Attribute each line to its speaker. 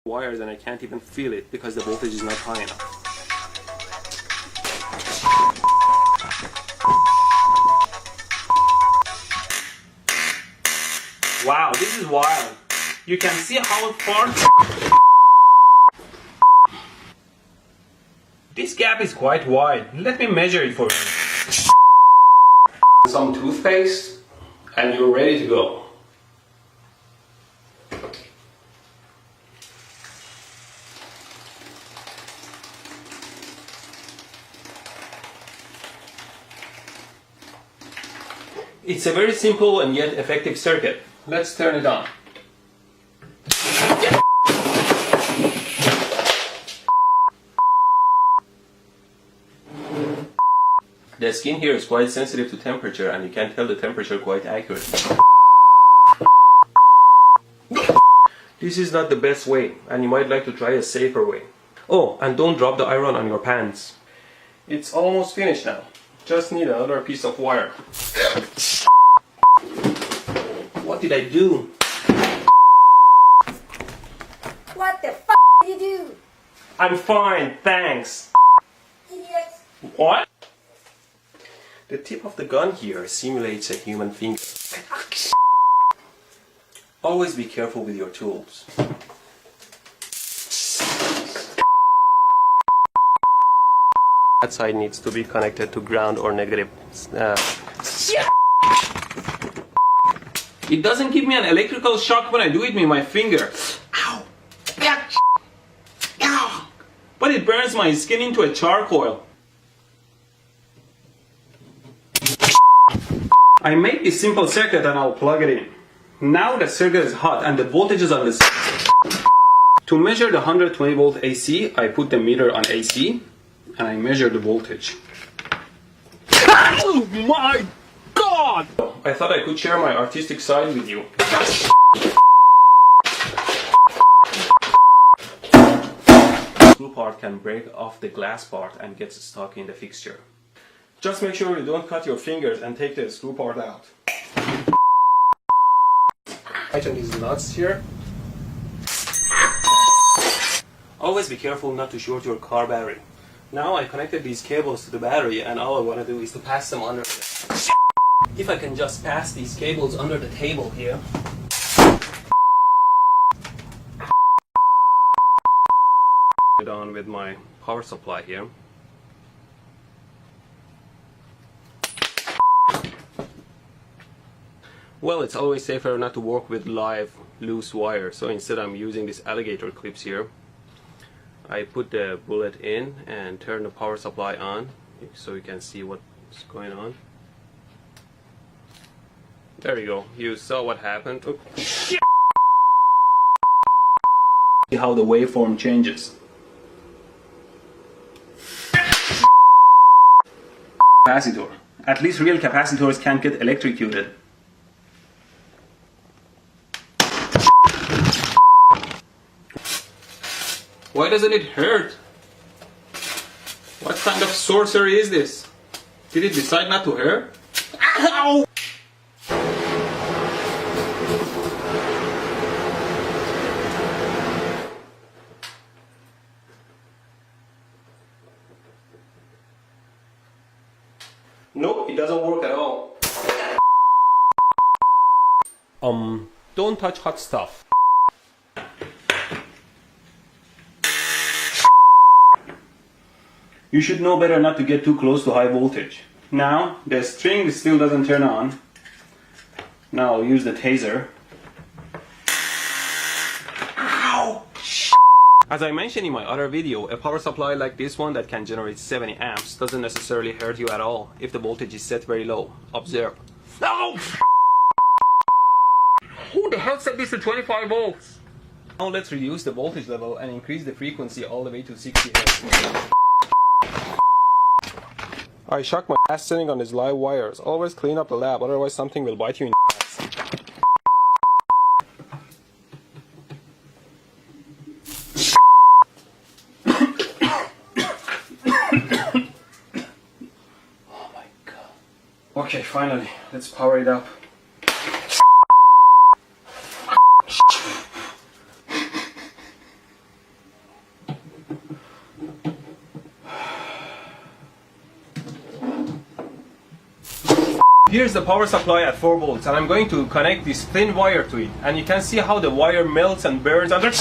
Speaker 1: wires and I can't even feel it because the voltage is not high enough. Wow, this is wild. You can see how far this gap is quite wide. Let me measure it for you. Some toothpaste and you're ready to go. It's a very simple and yet effective circuit. Let's turn it on. The skin here is quite sensitive to temperature and you can tell the temperature quite accurately. This is not the best way and you might like to try a safer way. Oh, and don't drop the iron on your pants. It's almost finished now. Just need another piece of wire. What did I do?
Speaker 2: What the f*** did you do?
Speaker 1: I'm fine, thanks.
Speaker 2: Idiot.
Speaker 1: What? The tip of the gun here simulates a human finger. Always be careful with your tools. That side needs to be connected to ground or negative. It doesn't give me an electrical shock when I do it with my finger. Ow! Ow! But it burns my skin into a charcoal. I make this simple circuit and I'll plug it in. Now the circuit is hot and the voltage is on the side. To measure the 120 volt AC, I put the meter on AC and I measure the voltage. Oh my God! I thought I could share my artistic side with you. The screw part can break off the glass part and gets stuck in the fixture. Just make sure you don't cut your fingers and take the screw part out. Tighten these nuts here. Always be careful not to short your car battery. Now I connected these cables to the battery and all I want to do is to pass them under. If I can just pass these cables under the table here. Put it on with my power supply here. Well, it's always safer not to work with live loose wire, so instead I'm using these alligator clips here. I put the bullet in and turn the power supply on so you can see what's going on. There you go, you saw what happened. Oh, shit. See how the waveform changes. Capacitor. At least real capacitors can't get electrocuted. Why doesn't it hurt? What kind of sorcery is this? Did it decide not to hurt? Ow! Nope, it doesn't work at all. Don't touch hot stuff. You should know better not to get too close to high voltage. Now, the string still doesn't turn on. Now I'll use the taser. Ow! As I mentioned in my other video, a power supply like this one that can generate 70 amps doesn't necessarily hurt you at all if the voltage is set very low. Observe. No! Who the hell set this to 25 volts? Now let's reduce the voltage level and increase the frequency all the way to 60 Hz. I shock my ass sitting on these live wires. Always clean up the lab, otherwise something will bite you in the ass. Oh my God. Okay, finally, let's power it up. here's the power supply at 4 volts, and I'm going to connect this thin wire to it, and you can see how the wire melts and burns under.